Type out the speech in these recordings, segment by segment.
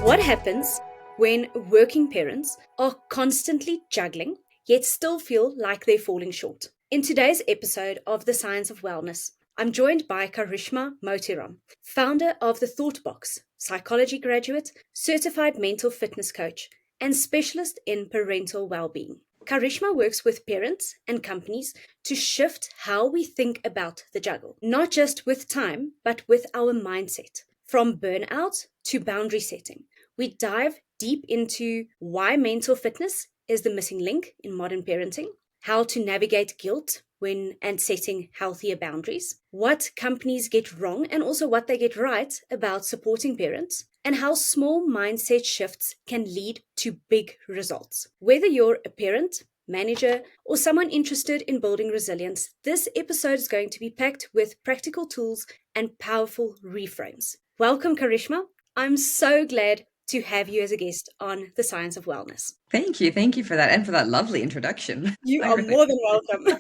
What happens when working parents are constantly juggling, yet still feel like they're falling short? In today's episode of The Science of Wellness, I'm joined by Karishma Motiram, founder of The Thought Box, psychology graduate, certified mental fitness coach, and specialist in parental well-being. Karishma works with parents and companies to shift how we think about the juggle, not just with time, but with our mindset. From burnout to boundary setting, we dive deep into why mental fitness is the missing link in modern parenting, how to navigate guilt when and setting healthier boundaries, what companies get wrong and also what they get right about supporting parents, and how small mindset shifts can lead to big results. Whether you're a parent, manager, or someone interested in building resilience, this episode is going to be packed with practical tools and powerful reframes. Welcome, Karishma. I'm so glad to have you as a guest on The Science of Wellness. Thank you. Thank you for that and for that lovely introduction. You are more than welcome.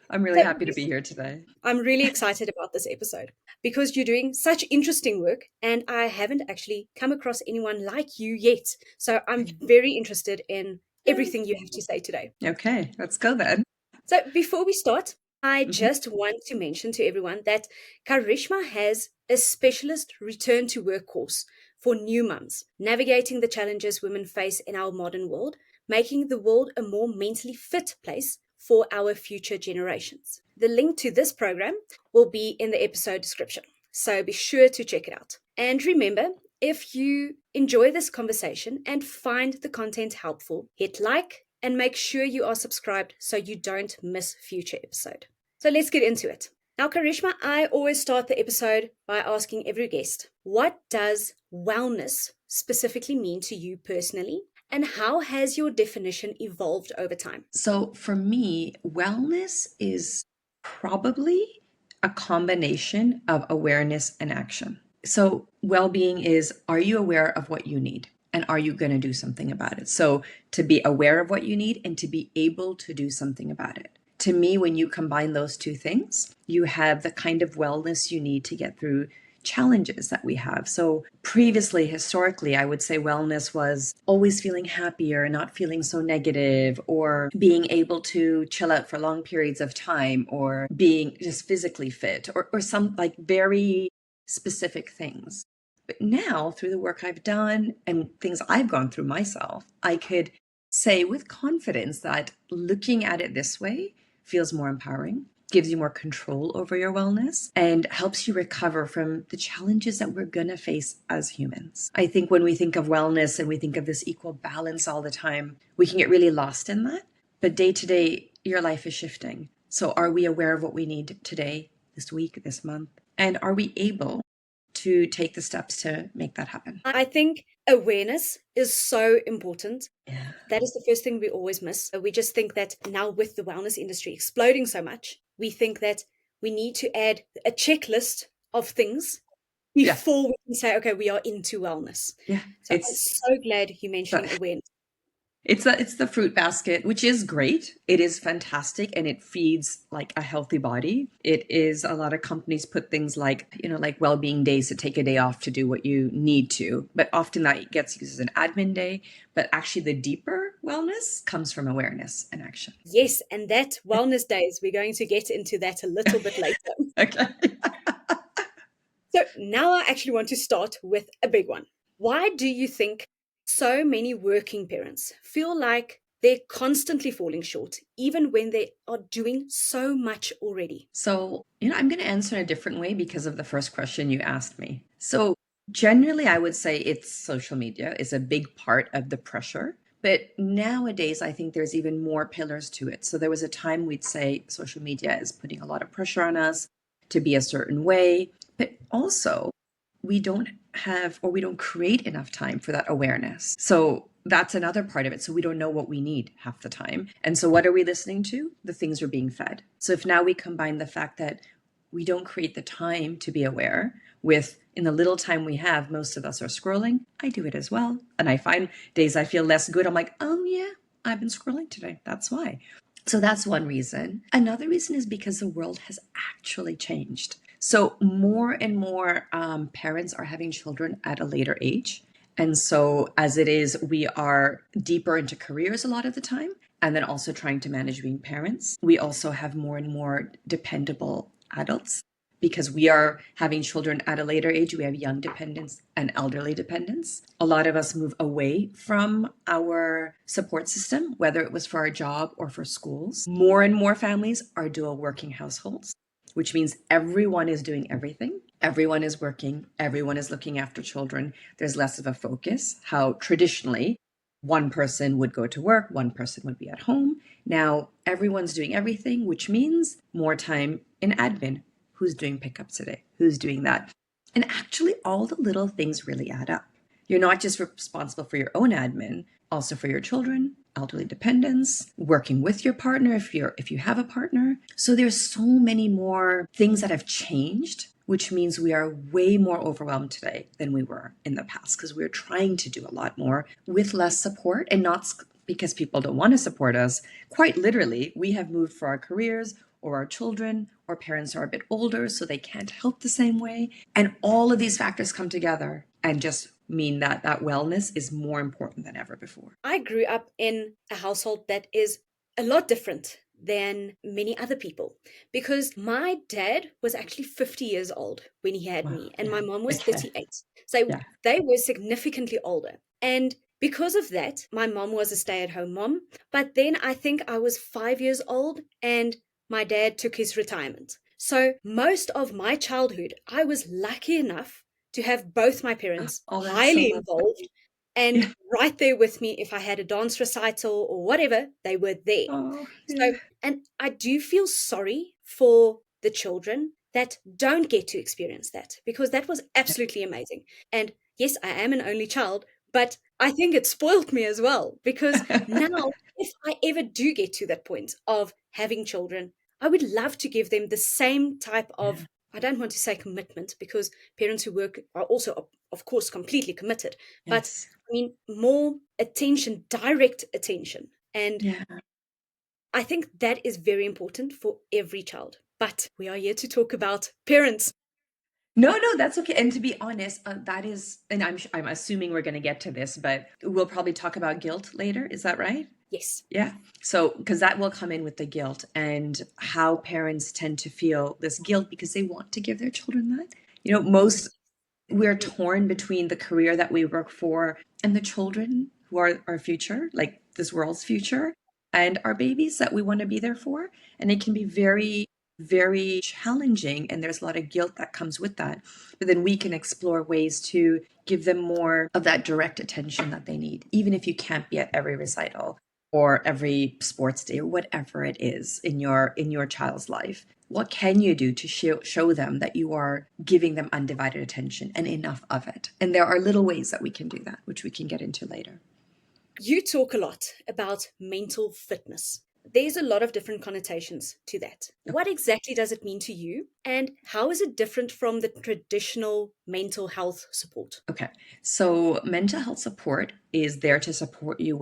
I'm really happy to be here today. I'm really excited about this episode because you're doing such interesting work and I haven't actually come across anyone like you yet. So I'm very interested in everything you have to say today. Okay, let's go then. So before we start, I just want to mention to everyone that Karishma has a specialist return to work course for new mums, navigating the challenges women face in our modern world, making the world a more mentally fit place for our future generations. The link to this program will be in the episode description, so be sure to check it out. And remember, if you enjoy this conversation and find the content helpful, hit like and make sure you are subscribed so you don't miss future episode. So let's get into it. Now, Karishma, I always start the episode by asking every guest, what does wellness specifically mean to you personally? And how has your definition evolved over time? So for me, wellness is probably a combination of awareness and action. So well-being is, are you aware of what you need? And are you going to do something about it? So to be aware of what you need and to be able to do something about it. To me, when you combine those two things, you have the kind of wellness you need to get through challenges that we have. So previously, historically, I would say wellness was always feeling happier, not feeling so negative, or being able to chill out for long periods of time, or being just physically fit, or some like very specific things. But now, through the work I've done and things I've gone through myself, I could say with confidence that looking at it this way feels more empowering, gives you more control over your wellness, and helps you recover from the challenges that we're going to face as humans. I think when we think of wellness and we think of this equal balance all the time, we can get really lost in that. But day to day, your life is shifting. So are we aware of what we need today, this week, this month? And are we able to take the steps to make that happen? I think awareness is so important. Yeah. That is the first thing we always miss. We just think that now with the wellness industry exploding so much, we think that we need to add a checklist of things before we can say, okay, we are into wellness. Yeah. So I'm so glad you mentioned awareness. It's the fruit basket, which is great. It is fantastic and it feeds like a healthy body. It is, a lot of companies put things like, like well-being days to take a day off to do what you need to. But often that gets used as an admin day. But actually the deeper wellness comes from awareness and action. Yes. And that wellness days, we're going to get into that a little bit later. Okay. So now I actually want to start with a big one. Why do you think so many working parents feel like they're constantly falling short, even when they are doing so much already? So, I'm going to answer in a different way because of the first question you asked me. So generally, I would say it's social media is a big part of the pressure. But nowadays, I think there's even more pillars to it. So there was a time we'd say social media is putting a lot of pressure on us to be a certain way. But also, we don't have, or we don't create enough time for that awareness. So that's another part of it. So we don't know what we need half the time. And so what are we listening to? The things we're being fed. So if now we combine the fact that we don't create the time to be aware with, in the little time we have, most of us are scrolling. I do it as well. And I find days I feel less good. I'm like, oh yeah, I've been scrolling today. That's why. So that's one reason. Another reason is because the world has actually changed. So more and more parents are having children at a later age. And so, as it is, we are deeper into careers a lot of the time, and then also trying to manage being parents. We also have more and more dependable adults because we are having children at a later age. We have young dependents and elderly dependents. A lot of us move away from our support system, whether it was for our job or for schools. More and more families are dual working households, which means everyone is doing everything. Everyone is working. Everyone is looking after children. There's less of a focus. How traditionally one person would go to work, one person would be at home. Now everyone's doing everything, which means more time in admin. Who's doing pickups today? Who's doing that? And actually, all the little things really add up. You're not just responsible for your own admin, also for your children, elderly dependents, working with your partner if you have a partner. So there's so many more things that have changed, which means we are way more overwhelmed today than we were in the past because we're trying to do a lot more with less support, and not because people don't want to support us. Quite literally, we have moved for our careers or our children, or parents are a bit older, so they can't help the same way. And all of these factors come together and just mean that that wellness is more important than ever before. I grew up in a household that is a lot different than many other people because my dad was actually 50 years old when he had Wow. me, and Yeah. my mom was Okay. 38. So Yeah. they were significantly older. And because of that, my mom was a stay-at-home mom. But then I think I was 5 years old and my dad took his retirement. So most of my childhood, I was lucky enough to have both my parents Oh, that's so highly lovely. involved and Yeah. right there with me. If I had a dance recital or whatever, they were there. Oh, So, yeah. and I do feel sorry for the children that don't get to experience that because that was absolutely amazing. And yes, I am an only child, but I think it spoiled me as well because now, if I ever do get to that point of having children, I would love to give them the same type Yeah. of, I don't want to say commitment because parents who work are also, of course, completely committed, but Yes. I mean, more attention, direct attention. And Yeah. I think that is very important for every child. But we are here to talk about parents. No, that's okay. And to be honest, that is, and I'm assuming we're going to get to this, but we'll probably talk about guilt later. Is that right? Yes. Yeah. So, because that will come in with the guilt and how parents tend to feel this guilt because they want to give their children that. Most we're Yes. torn between the career that we work for and the children who are our future, like this world's future, and our babies that we want to be there for. And it can be very, very challenging. And there's a lot of guilt that comes with that. But then we can explore ways to give them more of that direct attention that they need, even if you can't be at every recital or every sports day or whatever it is in your child's life. What can you do to show them that you are giving them undivided attention and enough of it? And there are little ways that we can do that, which we can get into later. You talk a lot about mental fitness. There's a lot of different connotations to that. What exactly does it mean to you? And how is it different from the traditional mental health support? Okay. So mental health support is there to support you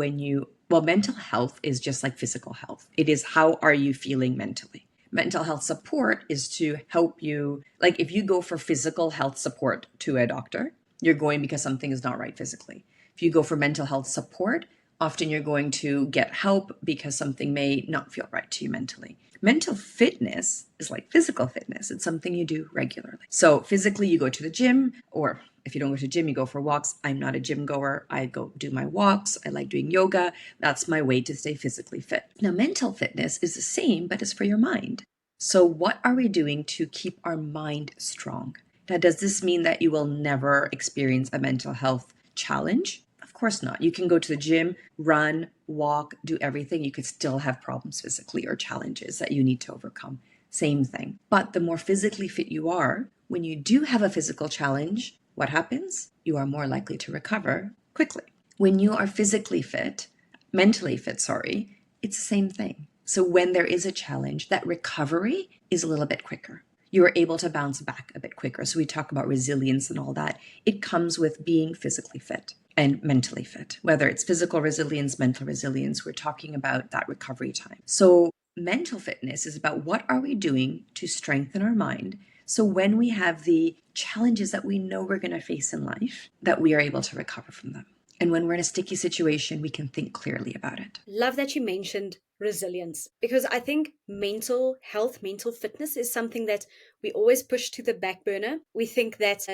mental health is just like physical health. It is how are you feeling mentally? Mental health support is to help you, like if you go for physical health support to a doctor, you're going because something is not right physically. If you go for mental health support, often you're going to get help because something may not feel right to you mentally. Mental fitness is like physical fitness. It's something you do regularly. So physically, you go to the gym, or if you don't go to the gym, you go for walks. I'm not a gym goer. I go do my walks. I like doing yoga. That's my way to stay physically fit. Now, mental fitness is the same, but it's for your mind. So what are we doing to keep our mind strong? Now, does this mean that you will never experience a mental health challenge? Of course not. You can go to the gym, run, walk, do everything. You could still have problems physically or challenges that you need to overcome. Same thing. But the more physically fit you are, when you do have a physical challenge, what happens? You are more likely to recover quickly. When you are physically fit, mentally fit, sorry, it's the same thing. So when there is a challenge, that recovery is a little bit quicker. You are able to bounce back a bit quicker. So we talk about resilience and all that. It comes with being physically fit and mentally fit. Whether it's physical resilience, mental resilience, we're talking about that recovery time. So mental fitness is about what are we doing to strengthen our mind So when we have the challenges that we know we're going to face in life, that we are able to recover from them. And when we're in a sticky situation, we can think clearly about it. Love that you mentioned resilience, because I think mental health, mental fitness is something that we always push to the back burner. We think that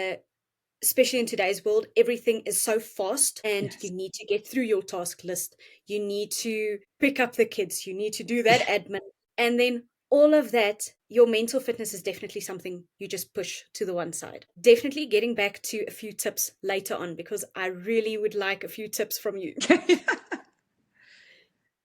especially in today's world, everything is so fast and you Yes. need to get through your task list. You need to pick up the kids. You need to do that admin. And then all of that, your mental fitness is definitely something you just push to the one side. Definitely getting back to a few tips later on, because I really would like a few tips from you.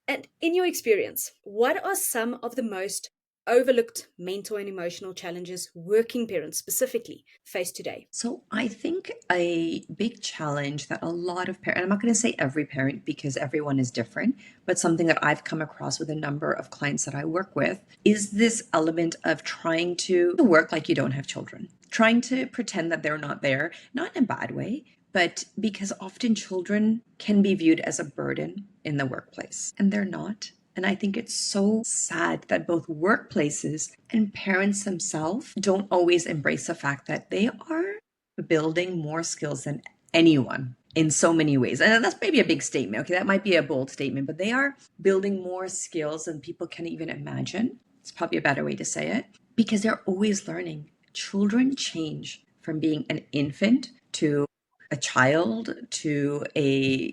And in your experience, what are some of the most overlooked mental and emotional challenges working parents specifically face today? So I think a big challenge that a lot of parents, I'm not going to say every parent because everyone is different, but something that I've come across with a number of clients that I work with is this element of trying to work like you don't have children, trying to pretend that they're not there, not in a bad way, but because often children can be viewed as a burden in the workplace, and they're not. And I think it's so sad that both workplaces and parents themselves don't always embrace the fact that they are building more skills than anyone in so many ways. And that's maybe a big statement. Okay, that might be a bold statement, but they are building more skills than people can even imagine. It's probably a better way to say it, because they're always learning. Children change from being an infant to a child to a,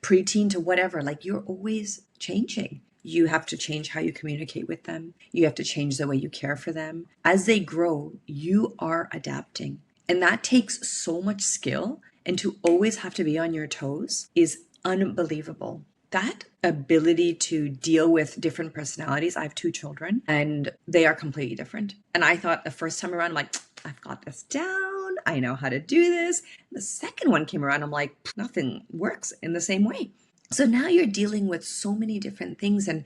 preteen to whatever. Like, you're always changing. You have to change how you communicate with them. You have to change the way you care for them. As they grow, you are adapting. And that takes so much skill. And to always have to be on your toes is unbelievable. That ability to deal with different personalities. I have two children and they are completely different. And I thought the first time around, I'm like, I've got this down. I know how to do this. The second one came around, I'm like, nothing works in the same way. So now you're dealing with so many different things. And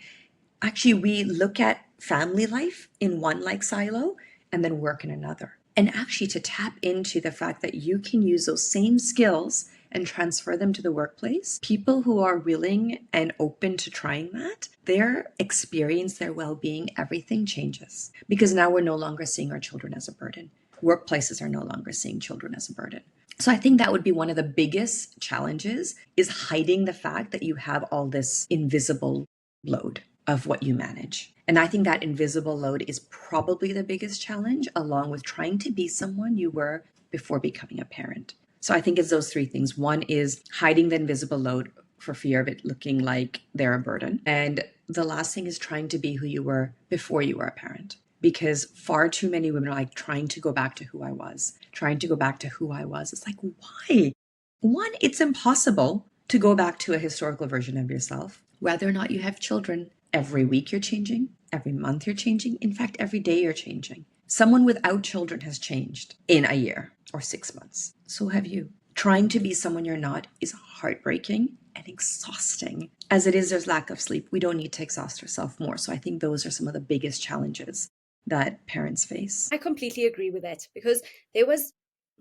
actually, we look at family life in one like silo and then work in another. And actually, to tap into the fact that you can use those same skills and transfer them to the workplace, people who are willing and open to trying that, their experience, their well-being, everything changes. Because now we're no longer seeing our children as a burden. Workplaces are no longer seeing children as a burden. So I think that would be one of the biggest challenges, is hiding the fact that you have all this invisible load of what you manage. And I think that invisible load is probably the biggest challenge, along with trying to be someone you were before becoming a parent. So I think it's those three things. One is hiding the invisible load for fear of it looking like they're a burden. And the last thing is trying to be who you were before you were a parent. Because far too many women are like, trying to go back to who I was, trying to go back to who I was. It's like, why? One, it's impossible to go back to a historical version of yourself. Whether or not you have children, every week you're changing, every month you're changing. In fact, every day you're changing. Someone without children has changed in a year or 6 months. So have you. Trying to be someone you're not is heartbreaking and exhausting. As it is, there's lack of sleep. We don't need to exhaust ourselves more. So I think those are some of the biggest challenges that parents face. I completely agree with that, because there was,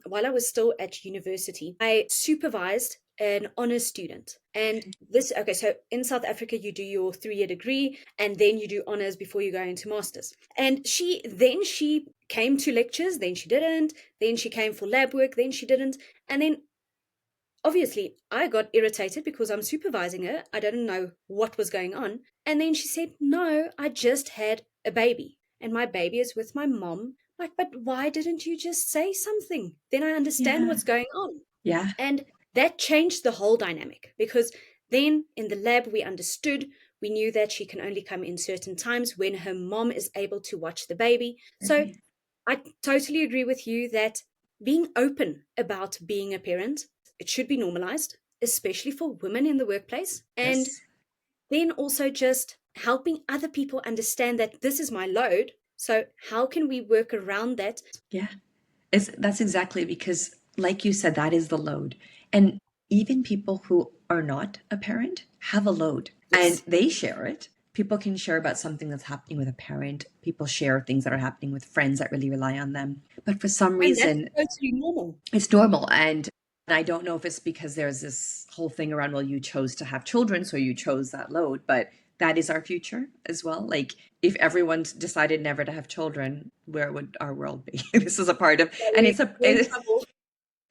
while I was still at university, I supervised an honors student. And this, okay, so in South Africa, you do your 3-year degree and then you do honors before you go into masters. And she came to lectures, then she didn't, then she came for lab work, then she didn't. And then obviously I got irritated because I'm supervising her. I didn't know what was going on. And then she said, "No, I just had a baby and my baby is with my mom." Like, but why didn't you just say something? Then I understand Yeah. what's going on. Yeah. And that changed the whole dynamic, because then in the lab we understood, we knew that she can only come in certain times when her mom is able to watch the baby. So Right. I totally agree with you that being open about being a parent, it should be normalized, especially for women in the workplace. And Yes. then also just helping other people understand that this is my load. So how can we work around that? Yeah. That's exactly, because, like you said, that is the load. And even people who are not a parent have a load and Yes. they share it. People can share about something that's happening with a parent. People share things that are happening with friends that really rely on them. But for some And that's reason, totally normal. it's normal. And I don't know if it's because there's this whole thing around, well, you chose to have children, so you chose that load. But that is our future as well. Like if everyone decided never to have children, where would our world be? This is a part of, Yeah, and it's we're in trouble.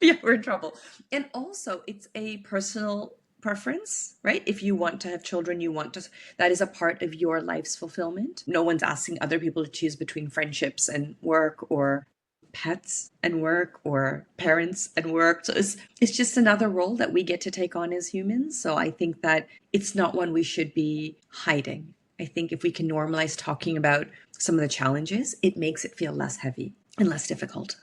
yeah, we're in trouble. And also, it's a personal preference, right? If you want to have children, you want to, that is a part of your life's fulfillment. No one's asking other people to choose between friendships and work, or pets and work, or parents and work. So it's just another role that we get to take on as humans. So I think that it's not one we should be hiding. I think if we can normalize talking about some of the challenges, it makes it feel less heavy and less difficult.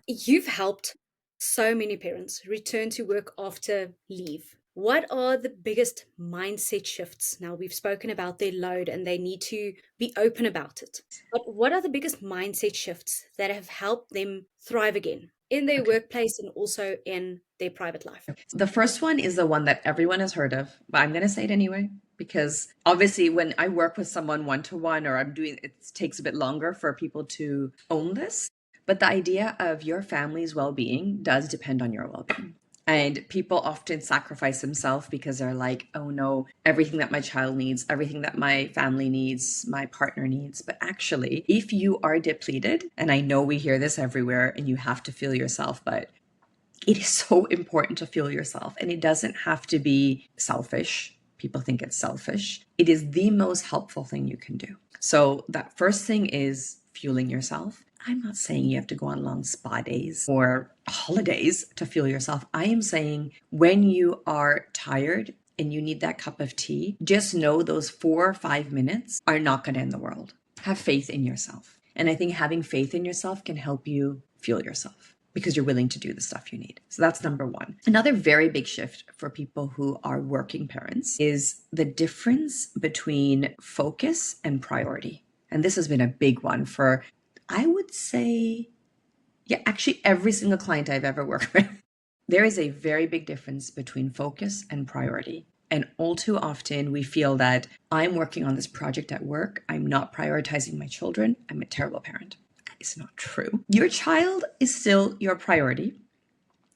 You've helped so many parents return to work after leave. What are the biggest mindset shifts? Now, we've spoken about their load and they need to be open about it. But what are the biggest mindset shifts that have helped them thrive again in their Okay. workplace and also in their private life? The first one is the one that everyone has heard of, but I'm going to say it anyway, because obviously when I work with someone one to one, or I'm doing, it takes a bit longer for people to own this. But the idea of your family's well being does depend on your well being. And people often sacrifice themselves because they're like, oh no, everything that my child needs, everything that my family needs, my partner needs. But actually, if you are depleted, and I know we hear this everywhere and you have to feel yourself, but it is so important to feel yourself. And it doesn't have to be selfish. People think it's selfish. It is the most helpful thing you can do. So that first thing is fueling yourself. I'm not saying you have to go on long spa days or holidays to fuel yourself. I am saying when you are tired and you need that cup of tea, just know those 4 or 5 minutes are not going to end the world. Have faith in yourself. And I think having faith in yourself can help you fuel yourself, because you're willing to do the stuff you need. So that's number one. Another very big shift for people who are working parents is the difference between focus and priority. And this has been a big one for, I would say, yeah, actually every single client I've ever worked with. There is a very big difference between focus and priority. And all too often we feel that I'm working on this project at work, I'm not prioritizing my children, I'm a terrible parent. Is not true. Your child is still your priority.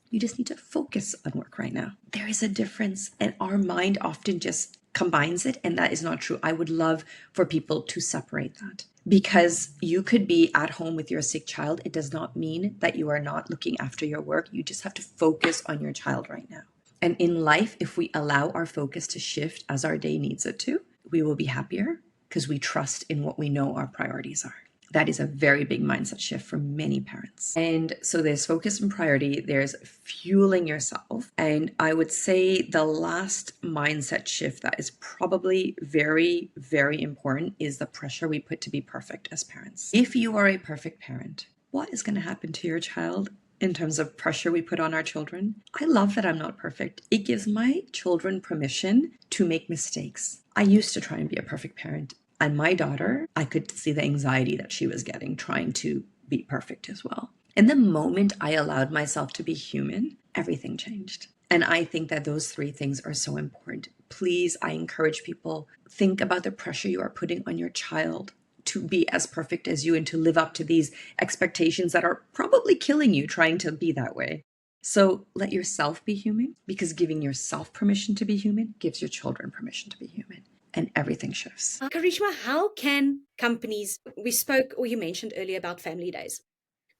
You just need to focus on work right now. There is a difference, and our mind often just combines it, and that is not true. I would love for people to separate that, because you could be at home with your sick child. It does not mean that you are not looking after your work. You just have to focus on your child right now. And in life, if we allow our focus to shift as our day needs it to, we will be happier because we trust in what we know our priorities are. That is a very big mindset shift for many parents. And so there's focus and priority, there's fueling yourself. And I would say the last mindset shift that is probably very, very important is the pressure we put to be perfect as parents. If you are a perfect parent, what is going to happen to your child in terms of pressure we put on our children? I love that I'm not perfect. It gives my children permission to make mistakes. I used to try and be a perfect parent. And my daughter, I could see the anxiety that she was getting trying to be perfect as well. And the moment I allowed myself to be human, everything changed. And I think that those three things are so important. Please, I encourage people, think about the pressure you are putting on your child to be as perfect as you and to live up to these expectations that are probably killing you trying to be that way. So let yourself be human, because giving yourself permission to be human gives your children permission to be human. And everything shifts. Karishma, how can companies, we spoke or you mentioned earlier about family days.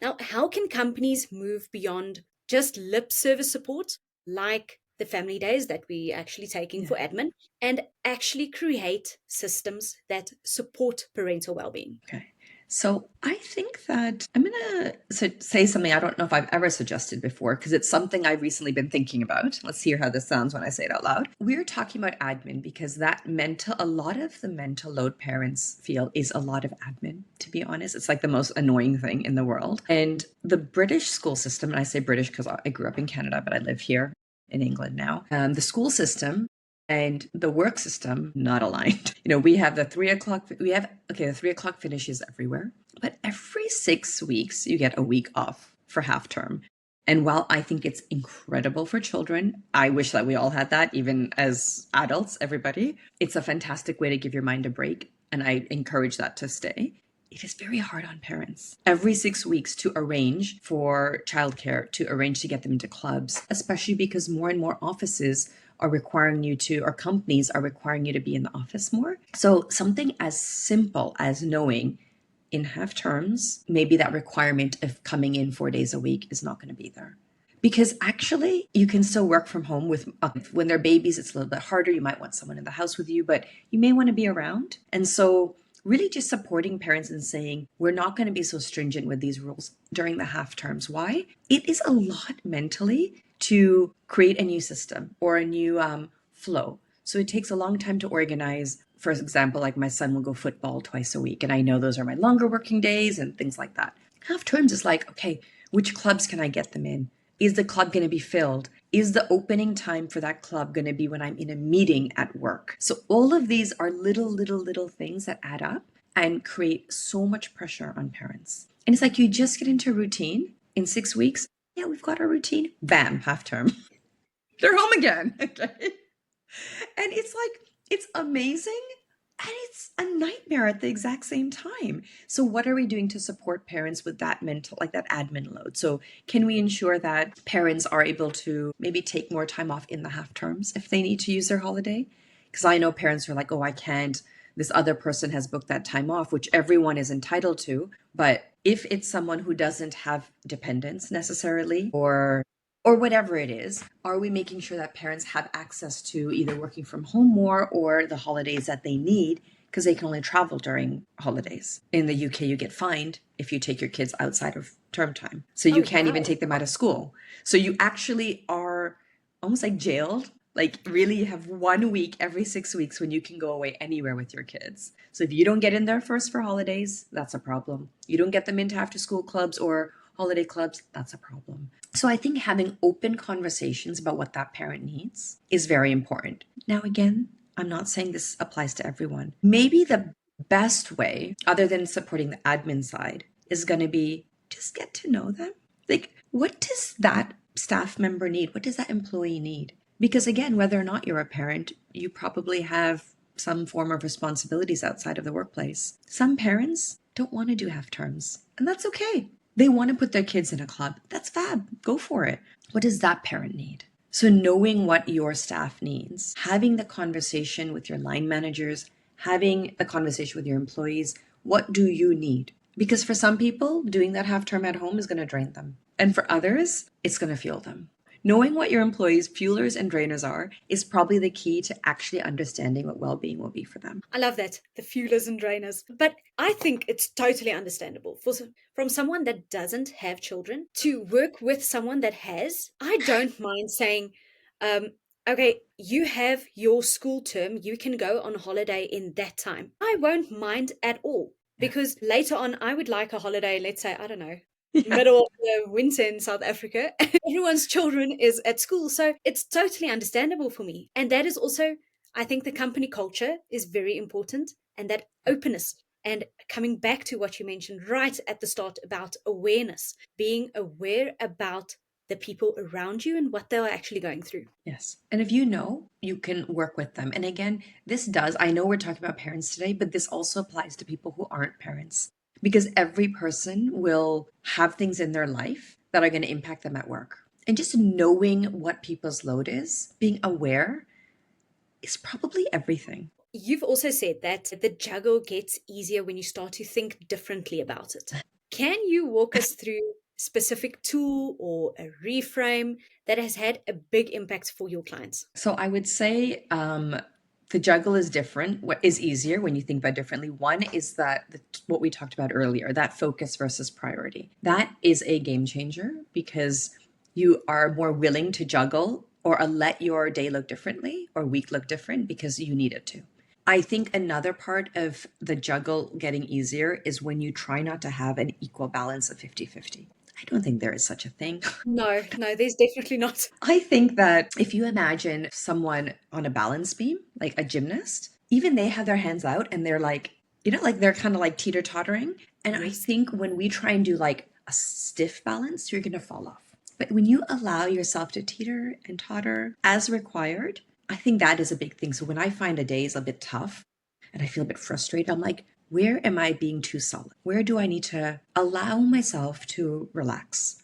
Now, how can companies move beyond just lip service support, like the family days that we actually taking for admin, and actually create systems that support parental well-being? Okay. So I think that I'm going to say something I don't know if I've ever suggested before, because it's something I've recently been thinking about. Let's hear how this sounds when I say it out loud. We're talking about admin because a lot of the mental load parents feel is a lot of admin, to be honest. It's like the most annoying thing in the world. And the British school system, and I say British because I grew up in Canada, but I live here in England now. The school system and the work system not aligned. We have the 3 o'clock, the 3 o'clock finishes everywhere, but every 6 weeks you get a week off for half term. And while I think it's incredible for children, I wish that we all had that, even as adults, everybody. It's a fantastic way to give your mind a break. And I encourage that to stay. It is very hard on parents. Every 6 weeks to arrange for childcare, to arrange to get them into clubs, especially because more and more offices are requiring you to, or companies are requiring you to be in the office more. So something as simple as knowing in half terms, maybe that requirement of coming in 4 days a week is not going to be there. Because actually, you can still work from home with when they're babies, it's a little bit harder. You might want someone in the house with you, but you may want to be around. And so really just supporting parents and saying, we're not going to be so stringent with these rules during the half terms. Why? It is a lot mentally to create a new system or a new flow. So it takes a long time to organize. For example, like my son will go football twice a week, and I know those are my longer working days and things like that. Half terms is like, okay, which clubs can I get them in? Is the club going to be filled? Is the opening time for that club going to be when I'm in a meeting at work? So all of these are little things that add up and create so much pressure on parents. And it's like you just get into routine in 6 weeks. Yeah, we've got our routine. Bam, half term. They're home again. Okay. And it's like, it's amazing. And it's a nightmare at the exact same time. So what are we doing to support parents with that mental, like that admin load? So can we ensure that parents are able to maybe take more time off in the half terms if they need to use their holiday? Because I know parents are like, oh, I can't. This other person has booked that time off, which everyone is entitled to. But if it's someone who doesn't have dependents necessarily, or whatever it is, are we making sure that parents have access to either working from home more or the holidays that they need because they can only travel during holidays? In the UK, you get fined if you take your kids outside of term time. So you can't even take them out of school. So you actually are almost like jailed. Like really you have 1 week every 6 weeks when you can go away anywhere with your kids. So if you don't get in there first for holidays, that's a problem. You don't get them into after school clubs or holiday clubs, that's a problem. So I think having open conversations about what that parent needs is very important. Now, again, I'm not saying this applies to everyone. Maybe the best way, other than supporting the admin side, is going to be just get to know them. Like, what does that staff member need? What does that employee need? Because again, whether or not you're a parent, you probably have some form of responsibilities outside of the workplace. Some parents don't want to do half terms, and that's okay. They want to put their kids in a club. That's fab. Go for it. What does that parent need? So knowing what your staff needs, having the conversation with your line managers, having the conversation with your employees, what do you need? Because for some people, doing that half term at home is going to drain them. And for others, it's going to fuel them. Knowing what your employees' fuelers and drainers are is probably the key to actually understanding what well-being will be for them. I love that, the fuelers and drainers. But I think it's totally understandable from someone that doesn't have children to work with someone that has. I don't mind saying, okay, you have your school term, you can go on holiday in that time. I won't mind at all because later on, I would like a holiday, let's say, I don't know, middle of the winter in South Africa. Everyone's children is at school. So it's totally understandable for me. And that is also, I think the company culture is very important and that openness. And coming back to what you mentioned right at the start about awareness, being aware about the people around you and what they're actually going through. Yes. And if you know, you can work with them. And again, this does, I know we're talking about parents today, but this also applies to people who aren't parents because every person will have things in their life that are going to impact them at work. And just knowing what people's load is, being aware is probably everything. You've also said that the juggle gets easier when you start to think differently about it. Can you walk us through a specific tool or a reframe that has had a big impact for your clients? So I would say the juggle is different. What is easier when you think about it differently? One is that what we talked about earlier, that focus versus priority. That is a game changer because you are more willing to juggle or let your day look differently or week look different because you need it to. I think another part of the juggle getting easier is when you try not to have an equal balance of 50-50. I don't think there is such a thing. No, there's definitely not. I think that if you imagine someone on a balance beam, like a gymnast, even they have their hands out and they're like, like they're kind of like teeter-tottering. And I think when we try and do like a stiff balance, you're going to fall off. But when you allow yourself to teeter and totter as required, I think that is a big thing. So when I find a day is a bit tough and I feel a bit frustrated, I'm like, where am I being too solid? Where do I need to allow myself to relax?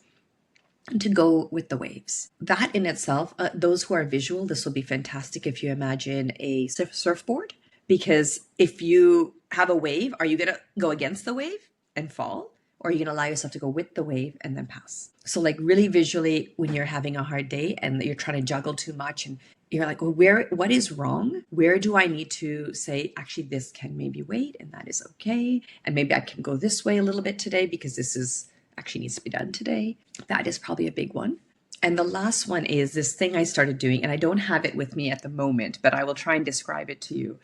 to go with the waves. That in itself, those who are visual, this will be fantastic if you imagine a surfboard. Because if you have a wave, are you going to go against the wave and fall? Or are you going to allow yourself to go with the wave and then pass? So, like, really visually, when you're having a hard day and you're trying to juggle too much and you're like, well, what is wrong? Where do I need to say, actually, this can maybe wait and that is okay. And maybe I can go this way a little bit today because this is actually needs to be done today. That is probably a big one. And the last one is this thing I started doing, and I don't have it with me at the moment, but I will try and describe it to you,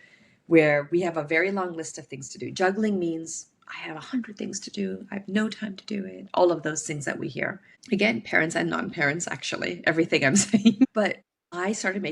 where we have a very long list of things to do. Juggling means I have 100 things to do. I have no time to do it. All of those things that we hear. Again, parents and non-parents, actually, everything I'm saying. But I started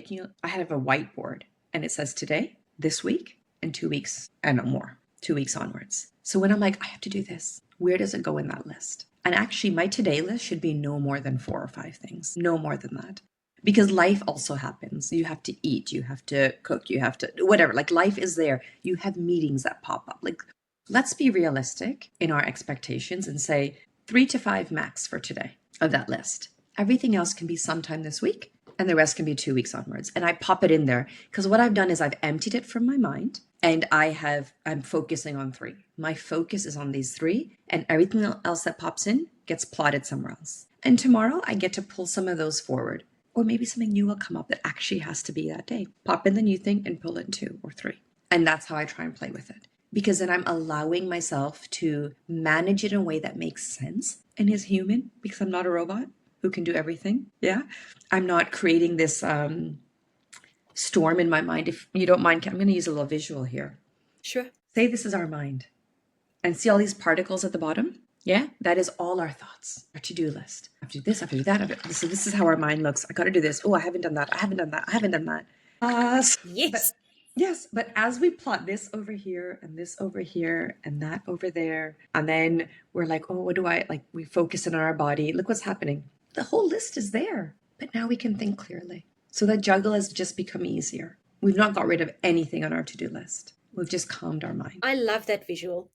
I have a whiteboard, and it says today, this week, and 2 weeks, and no more, 2 weeks onwards. So when I'm like, I have to do this, where does it go in that list? And actually, my today list should be no more than 4 or 5 things, no more than that. Because life also happens. You have to eat, you have to cook, you have to whatever. Like, life is there. You have meetings that pop up. Like, let's be realistic in our expectations and say 3 to 5 max for today of that list. Everything else can be sometime this week, and the rest can be 2 weeks onwards. And I pop it in there because what I've done is I've emptied it from my mind, and I'm focusing on 3. My focus is on these 3, and everything else that pops in gets plotted somewhere else. And tomorrow I get to pull some of those forward. Or maybe something new will come up that actually has to be that day. Pop in the new thing and pull in 2 or 3. And that's how I try and play with it. Because then I'm allowing myself to manage it in a way that makes sense and is human, because I'm not a robot who can do everything. Yeah. I'm not creating this storm in my mind. If you don't mind, I'm going to use a little visual here. Sure. Say this is our mind. And see all these particles at the bottom? Yeah, that is all our thoughts, our to-do list. I have to do this, I have to do that. So this is how our mind looks. I got to do this. Oh, I haven't done that. I haven't done that. I haven't done that. Yes. But as we plot this over here and this over here and that over there, and then we're like, oh, what do I like? We focus in on our body. Look what's happening. The whole list is there, but now we can think clearly. So that juggle has just become easier. We've not got rid of anything on our to-do list. We've just calmed our mind. I love that visual.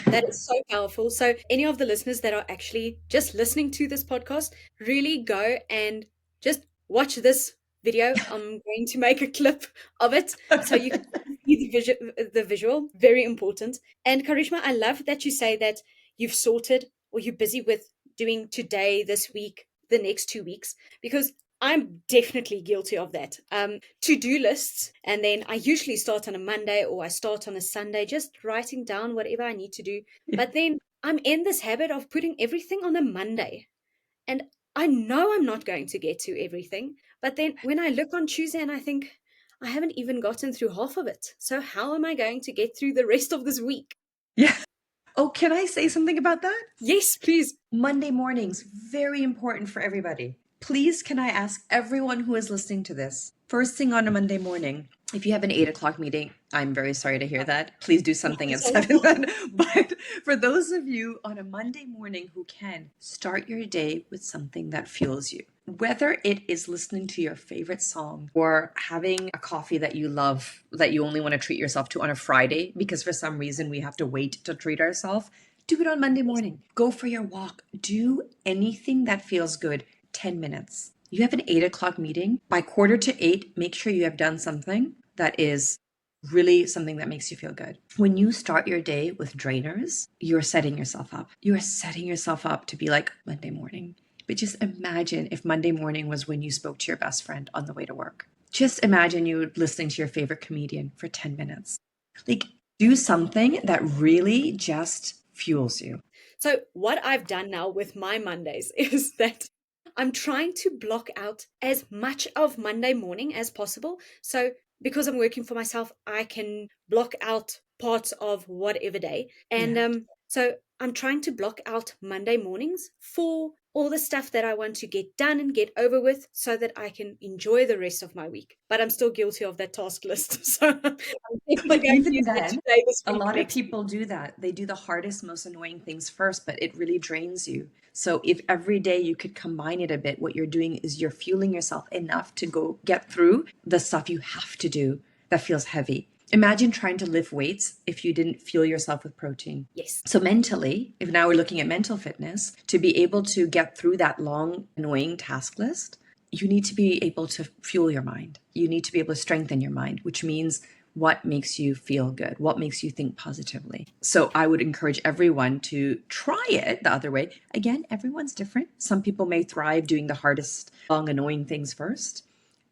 That is so powerful. So, any of the listeners that are actually just listening to this podcast, really go and just watch this video. I'm going to make a clip of it so you can see the visual. Very important. And Karishma, I love that you say that you've sorted or you're busy with doing today, this week, the next 2 weeks, because I'm definitely guilty of that. To-do lists, and then I usually start on a Monday or I start on a Sunday, just writing down whatever I need to do. But then I'm in this habit of putting everything on a Monday. And I know I'm not going to get to everything. But then when I look on Tuesday and I think, I haven't even gotten through half of it. So how am I going to get through the rest of this week? Yeah. Oh, can I say something about that? Yes, please. Monday mornings, very important for everybody. Please, can I ask everyone who is listening to this, first thing on a Monday morning, if you have an 8 o'clock meeting, I'm very sorry to hear that. Please do something at 7 then. But for those of you on a Monday morning who can, start your day with something that fuels you. Whether it is listening to your favorite song or having a coffee that you love, that you only want to treat yourself to on a Friday, because for some reason we have to wait to treat ourselves, do it on Monday morning. Go for your walk. Do anything that feels good. 10 minutes. You have an 8 o'clock meeting. By 7:45, make sure you have done something that is really something that makes you feel good. When you start your day with drainers, you're setting yourself up. You are setting yourself up to be like Monday morning. But just imagine if Monday morning was when you spoke to your best friend on the way to work. Just imagine you listening to your favorite comedian for 10 minutes. Like, do something that really just fuels you. So, what I've done now with my Mondays is that I'm trying to block out as much of Monday morning as possible. So, because I'm working for myself, I can block out parts of whatever day. And so I'm trying to block out Monday mornings for all the stuff that I want to get done and get over with so that I can enjoy the rest of my week. But I'm still guilty of that task list. So I'm definitely But going to even use that then, today, this a week, lot of next week. people do that. They do the hardest, most annoying things first, but it really drains you. So if every day you could combine it a bit, what you're doing is you're fueling yourself enough to go get through the stuff you have to do that feels heavy. Imagine trying to lift weights if you didn't fuel yourself with protein. Yes. So mentally, if now we're looking at mental fitness, to be able to get through that long, annoying task list, you need to be able to fuel your mind. You need to be able to strengthen your mind, which means what makes you feel good, what makes you think positively. So I would encourage everyone to try it the other way. Again, everyone's different. Some people may thrive doing the hardest, long, annoying things first.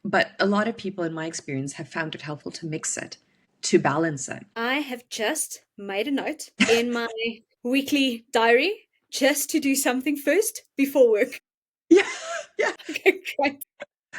But a lot of people, in my experience, have found it helpful to mix it, to balance it. I have just made a note in my weekly diary just to do something first before work. Yeah, yeah. Okay, great.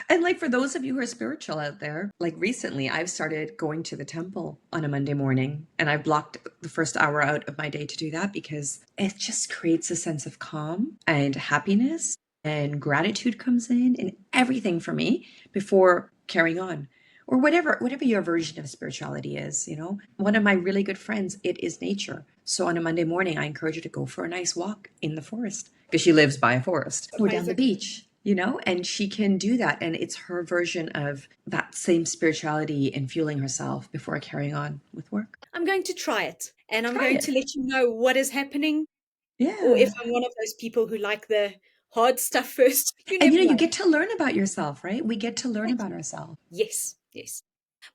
And like for those of you who are spiritual out there, like recently I've started going to the temple on a Monday morning and I've blocked the first hour out of my day to do that because it just creates a sense of calm and happiness and gratitude comes in and everything for me before carrying on. Or whatever your version of spirituality is, you know. One of my really good friends, it is nature. So on a Monday morning, I encourage her to go for a nice walk in the forest because she lives by a forest or down the Amazing. beach, you know, and she can do that. And it's her version of that same spirituality and fueling herself before carrying on with work. I'm going to try it and I'm Try going it. to let you know what is happening, or if Yeah. I'm one of those people who like the hard stuff first. You And never you know. get to learn about yourself, right? We get to learn about Exactly. ourselves. Yes, yes.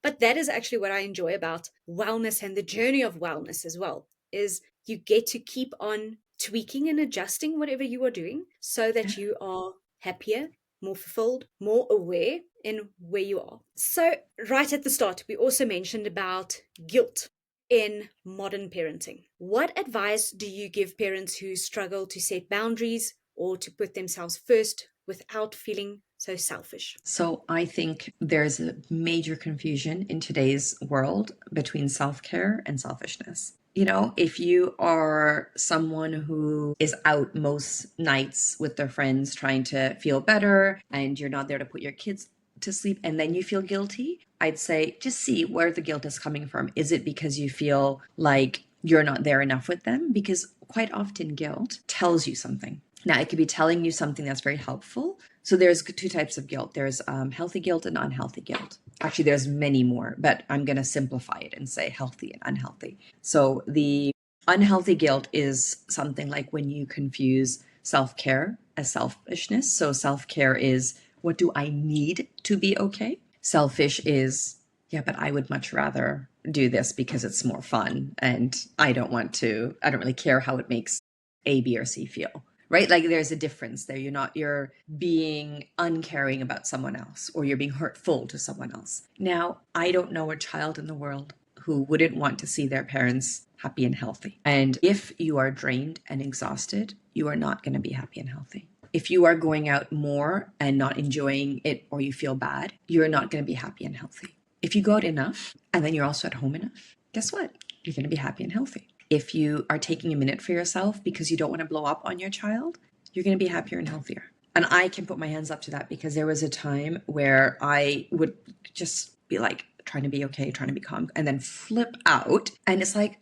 But that is actually what I enjoy about wellness and the journey of wellness as well, is you get to keep on tweaking and adjusting whatever you are doing so Yeah. that you are happier, more fulfilled, more aware in where you are. So, right at the start, we also mentioned about guilt in modern parenting. What advice do you give parents who struggle to set boundaries or to put themselves first without feeling so selfish? So I think there's a major confusion in today's world between self-care and selfishness. You know, if you are someone who is out most nights with their friends trying to feel better and you're not there to put your kids to sleep and then you feel guilty, I'd say just see where the guilt is coming from. Is it because you feel like you're not there enough with them? Because quite often guilt tells you something. Now, it could be telling you something that's very helpful. So there's two types of guilt. There's healthy guilt and unhealthy guilt. Actually, there's many more, but I'm going to simplify it and say healthy and unhealthy. So the unhealthy guilt is something like when you confuse self-care as selfishness. So self-care is, what do I need to be okay? Selfish is, yeah, but I would much rather do this because it's more fun and I don't really care how it makes A, B, or C feel. Right? Like there's a difference there. You're being uncaring about someone else or you're being hurtful to someone else. Now, I don't know a child in the world who wouldn't want to see their parents happy and healthy. And if you are drained and exhausted, you are not going to be happy and healthy. If you are going out more and not enjoying it or you feel bad, you're not going to be happy and healthy. If you go out enough and then you're also at home enough, guess what? You're going to be happy and healthy. If you are taking a minute for yourself because you don't want to blow up on your child, you're going to be happier and healthier. And I can put my hands up to that because there was a time where I would just be like trying to be okay, trying to be calm, and then flip out. And it's like,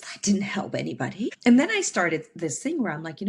that didn't help anybody. And then I started this thing where I'm like,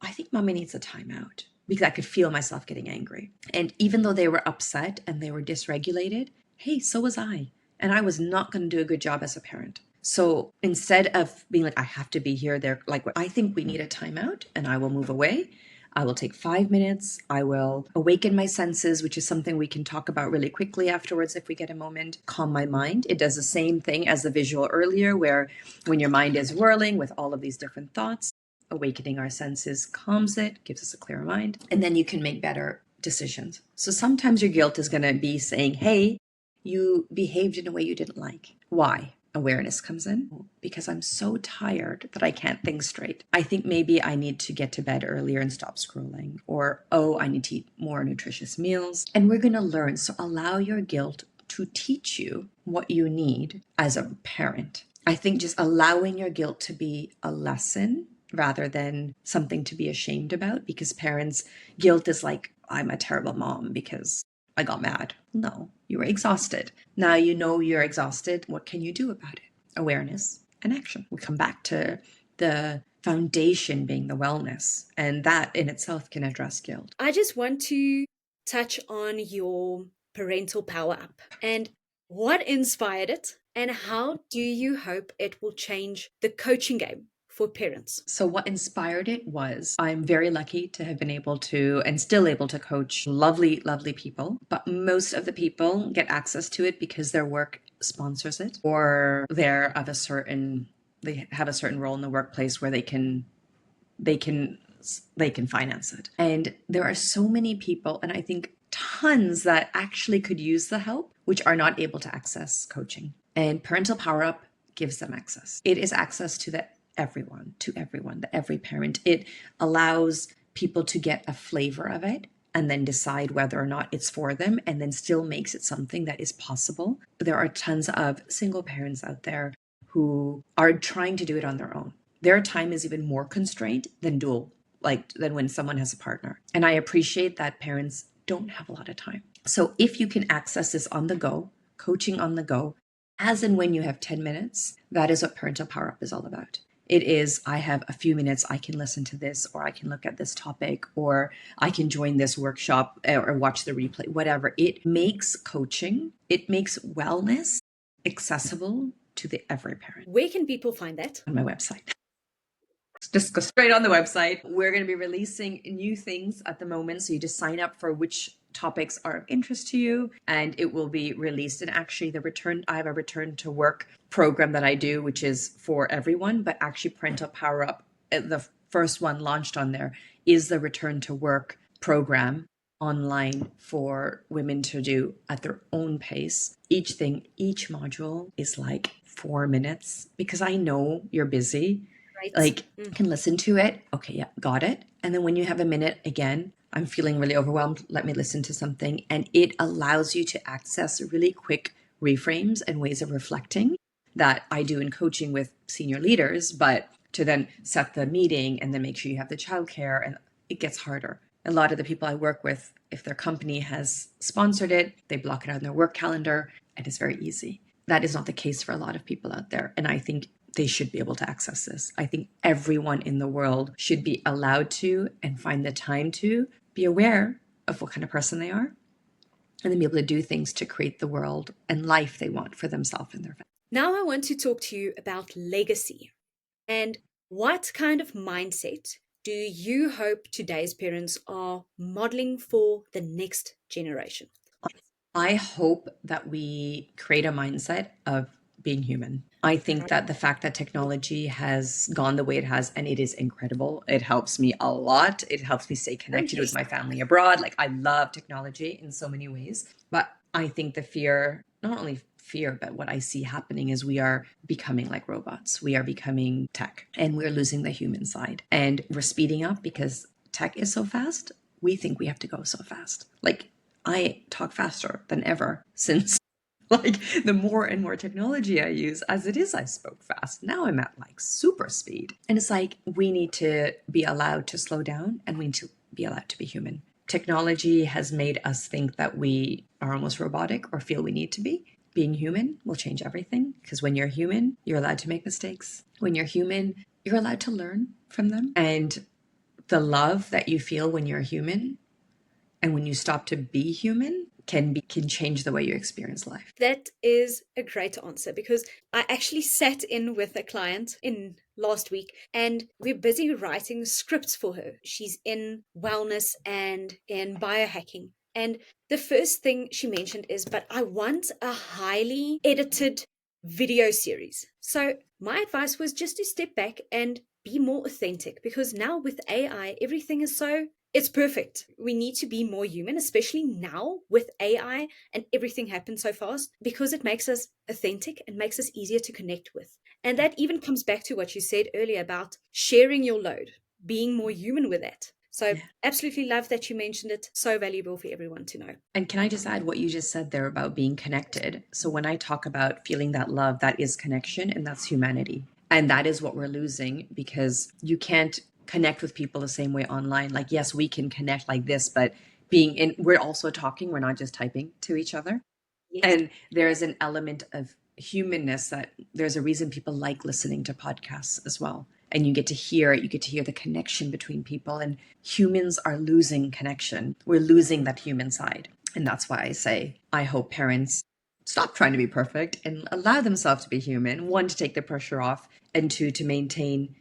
I think mommy needs a timeout because I could feel myself getting angry. And even though they were upset and they were dysregulated, hey, so was I. And I was not going to do a good job as a parent. So instead of being like, I have to be here, they're like, I think we need a timeout and I will move away. I will take 5 minutes. I will awaken my senses, which is something we can talk about really quickly afterwards if we get a moment. Calm my mind. It does the same thing as the visual earlier, where when your mind is whirling with all of these different thoughts, awakening our senses calms it, gives us a clearer mind, and then you can make better decisions. So sometimes your guilt is going to be saying, hey, you behaved in a way you didn't like. Why? Awareness comes in because I'm so tired that I can't think straight. I think maybe I need to get to bed earlier and stop scrolling, or, oh, I need to eat more nutritious meals. And we're going to learn. So allow your guilt to teach you what you need as a parent. I think just allowing your guilt to be a lesson rather than something to be ashamed about, because parents, guilt is like, I'm a terrible mom because I got mad. No, you were exhausted. Now you know you're exhausted. What can you do about it? Awareness and action. We come back to the foundation being the wellness, and that in itself can address guilt. I just want to touch on your parental power up. And What inspired it, and how do you hope it will change the coaching game for parents? So, what inspired it was I'm very lucky to have been able to and still able to coach lovely, lovely people. But most of the people get access to it because their work sponsors it, or they have a certain role in the workplace where they can they can finance it. And there are so many people, and I think tons, that actually could use the help, which are not able to access coaching. And Parental Power Up gives them access. It is access to everyone, the every parent. It allows people to get a flavor of it and then decide whether or not it's for them, and then still makes it something that is possible. There are tons of single parents out there who are trying to do it on their own. Their time is even more constrained than than when someone has a partner. And I appreciate that parents don't have a lot of time. So if you can access this on the go, coaching on the go, as and when you have 10 minutes, that is what Parental Power Up is all about. It is, I have a few minutes, I can listen to this, or I can look at this topic, or I can join this workshop or watch the replay, whatever. It makes coaching, it makes wellness accessible to the every parent. Where can people find that? On my website. Just go straight on the website. We're going to be releasing new things at the moment. So you just sign up for which topics are of interest to you, and it will be released. And actually I have a return to work program that I do, which is for everyone, but actually Parental Power Up, the first one launched on there, is the return to work program online for women to do at their own pace. Each module is like 4 minutes, because I know you're busy. Right. Like, can listen to it. Okay, yeah, got it. And then when you have a minute, again, I'm feeling really overwhelmed, let me listen to something. And it allows you to access really quick reframes and ways of reflecting that I do in coaching with senior leaders, but to then set the meeting and then make sure you have the childcare, and it gets harder. A lot of the people I work with, if their company has sponsored it, they block it out in their work calendar, and it's very easy. That is not the case for a lot of people out there. And I think they should be able to access this. I think everyone in the world should be allowed to and find the time to be aware of what kind of person they are, and then be able to do things to create the world and life they want for themselves and their family. Now I want to talk to you about legacy, and what kind of mindset do you hope today's parents are modeling for the next generation? I hope that we create a mindset of being human. I think that the fact that technology has gone the way it has, and it is incredible, it helps me a lot. It helps me stay connected with my family abroad. Like, I love technology in so many ways. But I think the fear, not only fear, but what I see happening is we are becoming like robots. We are becoming tech, and we're losing the human side. And we're speeding up because tech is so fast. We think we have to go so fast. Like, I talk faster than ever since like the more and more technology I use. As it is, I spoke fast. Now I'm at like super speed. And it's like, we need to be allowed to slow down, and we need to be allowed to be human. Technology has made us think that we are almost robotic or feel we need to be. Being human will change everything, because when you're human, you're allowed to make mistakes. When you're human, you're allowed to learn from them. And the love that you feel when you're human, and when you stop to be human, can change the way you experience life. That is a great answer, because I actually sat in with a client in last week, and we're busy writing scripts for her. She's in wellness and in biohacking. And the first thing she mentioned is, but I want a highly edited video series. So my advice was just to step back and be more authentic, because now with AI, everything is it's perfect. We need to be more human, especially now with AI and everything happens so fast, because it makes us authentic and makes us easier to connect with. And that even comes back to what you said earlier about sharing your load, being more human with that. So absolutely love that you mentioned it. So valuable for everyone to know. And can I just add what you just said there about being connected? So when I talk about feeling that love, that is connection, and that's humanity. And that is what we're losing, because you can't connect with people the same way online. Like, yes, we can connect like this, but we're also talking, we're not just typing to each other. Yes. And there's an element of humanness that there's a reason people like listening to podcasts as well. And you get to hear the connection between people, and humans are losing connection. We're losing that human side. And that's why I say, I hope parents stop trying to be perfect and allow themselves to be human. One, to take the pressure off, and two, to maintain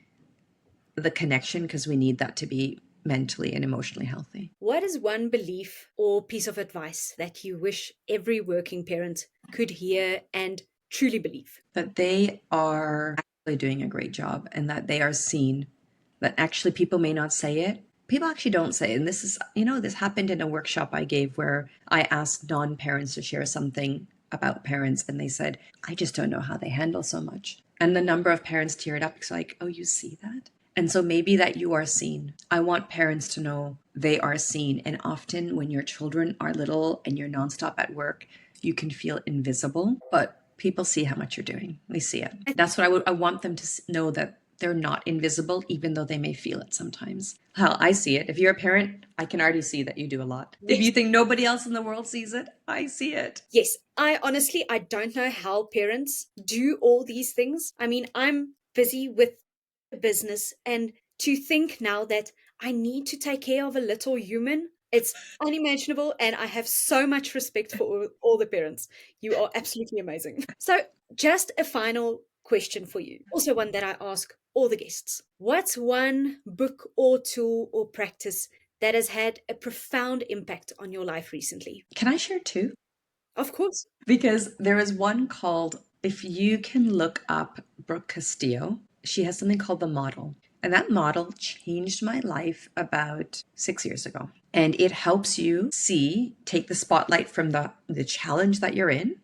the connection, because we need that to be mentally and emotionally healthy. What is one belief or piece of advice that you wish every working parent could hear and truly believe? That they are actually doing a great job and that they are seen, that actually people may not say it. People actually don't say it. And this is, this happened in a workshop I gave where I asked non-parents to share something about parents, and they said, I just don't know how they handle so much. And the number of parents teared up. It's like, oh, you see that? And so maybe that you are seen. I want parents to know they are seen. And often when your children are little and you're nonstop at work, you can feel invisible, but people see how much you're doing. They see it. That's what I want them to know, that they're not invisible, even though they may feel it sometimes. Hell, I see it. If you're a parent, I can already see that you do a lot. Yes. If you think nobody else in the world sees it, I see it. Yes, I don't know how parents do all these things. I mean, I'm busy with business, and to think now that I need to take care of a little human, it's unimaginable. And I have so much respect for all the parents. You are absolutely amazing. So, just a final question for you, also one that I ask all the guests. What's one book or tool or practice that has had a profound impact on your life recently? Can I share two? Of course. Because there is one called, if you can look up Brooke Castillo, she has something called The Model. And that model changed my life about 6 years ago. And it helps you take the spotlight from the challenge that you're in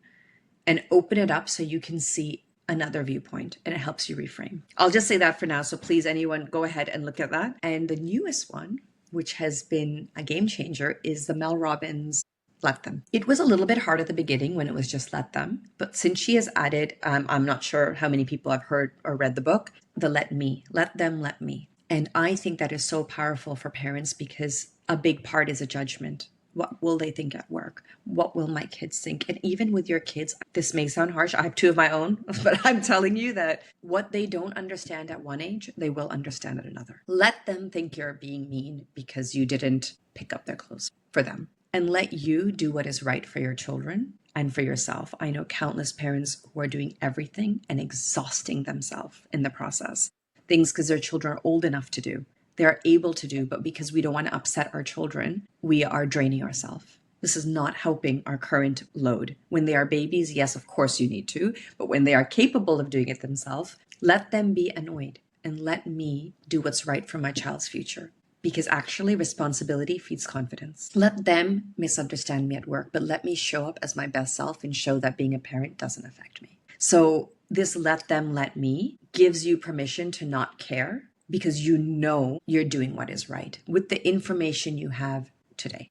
and open it up so you can see another viewpoint, and it helps you reframe. I'll just say that for now. So please, anyone, go ahead and look at that. And the newest one, which has been a game changer, is the Mel Robbins Let Them. It was a little bit hard at the beginning when it was just Let Them, but since she has added, I'm not sure how many people have heard or read the book, the Let Me, Let Them, Let Me. And I think that is so powerful for parents, because a big part is a judgment. What will they think at work? What will my kids think? And even with your kids, this may sound harsh. I have two of my own, but I'm telling you that what they don't understand at one age, they will understand at another. Let them think you're being mean because you didn't pick up their clothes for them. And let you do what is right for your children and for yourself. I know countless parents who are doing everything and exhausting themselves in the process. Things because their children are old enough to do. They're able to do, but because we don't want to upset our children, we are draining ourselves. This is not helping our current load. When they are babies, yes, of course you need to, but when they are capable of doing it themselves, let them be annoyed and let me do what's right for my child's future. Because actually responsibility feeds confidence. Let them misunderstand me at work, but let me show up as my best self and show that being a parent doesn't affect me. So this let them, let me gives you permission to not care, because you know you're doing what is right with the information you have today.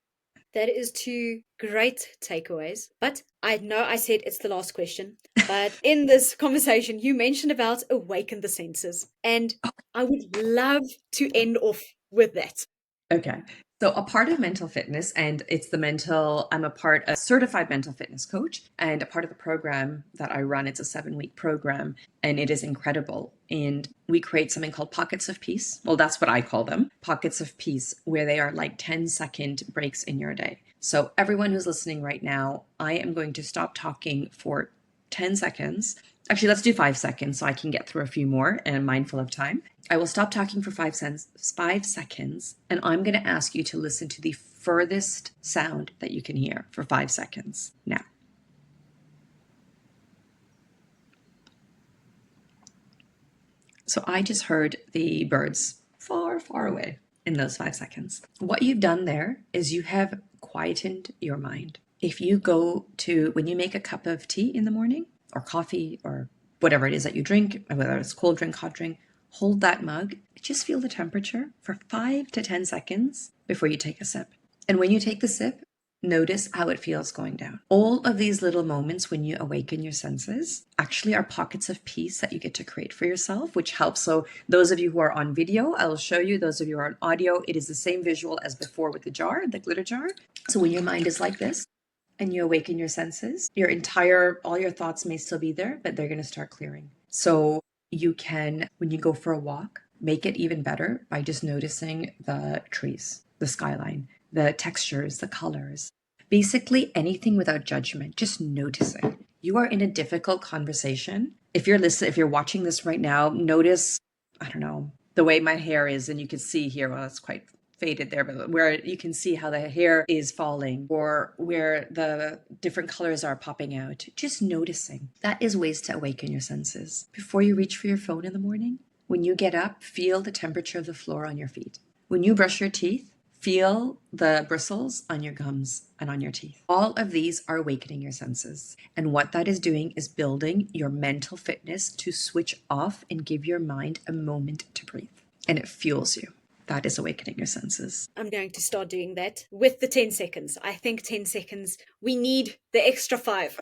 That is two great takeaways. But I know I said it's the last question, but in this conversation, you mentioned about awaken the senses. And I would love to end off with that. Okay. So a part of mental fitness, and I'm a certified mental fitness coach, and a part of the program that I run, it's a 7-week program, and it is incredible. And we create something called pockets of peace. Well, that's what I call them, pockets of peace, where they are like 10-second breaks in your day. So everyone who's listening right now, I am going to stop talking for 10 seconds. Actually, let's do 5 seconds so I can get through a few more and I'm mindful of time. I will stop talking for 5 seconds, and I'm going to ask you to listen to the furthest sound that you can hear for 5 seconds now. So I just heard the birds far, far away in those 5 seconds. What you've done there is you have quietened your mind. If you when you make a cup of tea in the morning, or coffee, or whatever it is that you drink, whether it's cold drink, hot drink, hold that mug, just feel the temperature for 5 to 10 seconds before you take a sip. And when you take the sip, notice how it feels going down. All of these little moments when you awaken your senses actually are pockets of peace that you get to create for yourself, which helps. So those of you who are on video, I'll show you. Those of you who are on audio, it is the same visual as before with the glitter jar. So when your mind is like this, and you awaken your senses, all your thoughts may still be there, but they're going to start clearing. So you can, when you go for a walk, make it even better by just noticing the trees, the skyline, the textures, the colors. Basically, anything without judgment, just noticing. You are in a difficult conversation. If you're watching this right now, notice, I don't know, the way my hair is, and you can see here, well, it's quite faded there, but where you can see how the hair is falling or where the different colors are popping out. Just noticing. That is ways to awaken your senses. Before you reach for your phone in the morning, when you get up, feel the temperature of the floor on your feet. When you brush your teeth, feel the bristles on your gums and on your teeth. All of these are awakening your senses. And what that is doing is building your mental fitness to switch off and give your mind a moment to breathe. And it fuels you. That is awakening your senses. I'm going to start doing that with the 10 seconds. I think 10 seconds, we need the extra 5.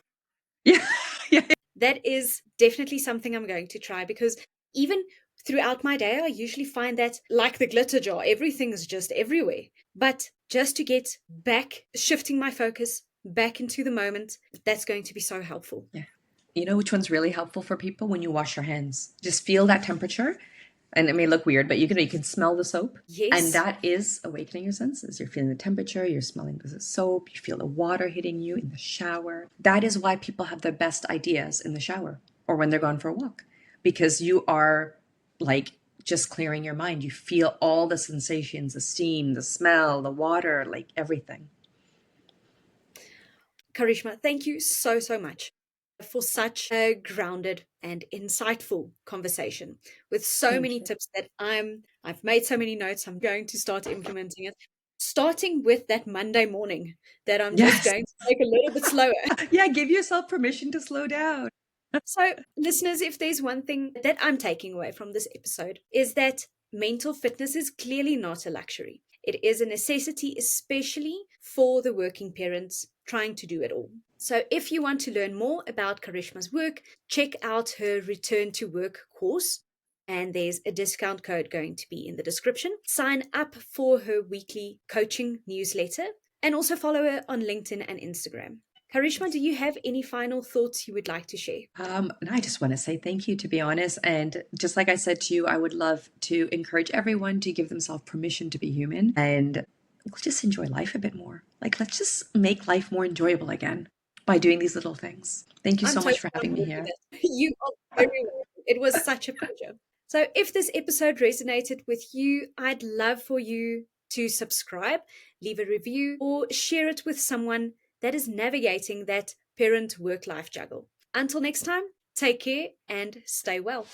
Yeah. Yeah. That is definitely something I'm going to try, because even throughout my day, I usually find that, like the glitter jar, everything is just everywhere. But just to get back, shifting my focus back into the moment, that's going to be so helpful. Yeah. You know which one's really helpful for people? When you wash your hands. Just feel that temperature. And it may look weird, but you can smell the soap. Yes. And that is awakening your senses. You're feeling the temperature, you're smelling the soap, you feel the water hitting you in the shower. That is why people have their best ideas in the shower or when they're gone for a walk. Because you are like just clearing your mind. You feel all the sensations, the steam, the smell, the water, like everything. Karishma, thank you so, so much for such a grounded and insightful conversation with so Thank many you. tips that I've made so many notes. I'm going to start implementing it, starting with that Monday morning that I'm just Yes. going to take a little bit slower. Yeah, give yourself permission to slow down. So, listeners, if there's one thing that I'm taking away from this episode, is that mental fitness is clearly not a luxury. It is a necessity, especially for the working parents trying to do it all. So, if you want to learn more about Karishma's work, check out her Return to Work course. And there's a discount code going to be in the description. Sign up for her weekly coaching newsletter and also follow her on LinkedIn and Instagram. Karishma, do you have any final thoughts you would like to share? And I just want to say thank you, to be honest. And just like I said to you, I would love to encourage everyone to give themselves permission to be human and let's just enjoy life a bit more. Like, let's just make life more enjoyable again by doing these little things. Thank you I'm so totally much for on having me board with here. it. You are very welcome. It was such a pleasure. So, if this episode resonated with you, I'd love for you to subscribe, leave a review, or share it with someone that is navigating that parent work life juggle. Until next time, take care and stay well.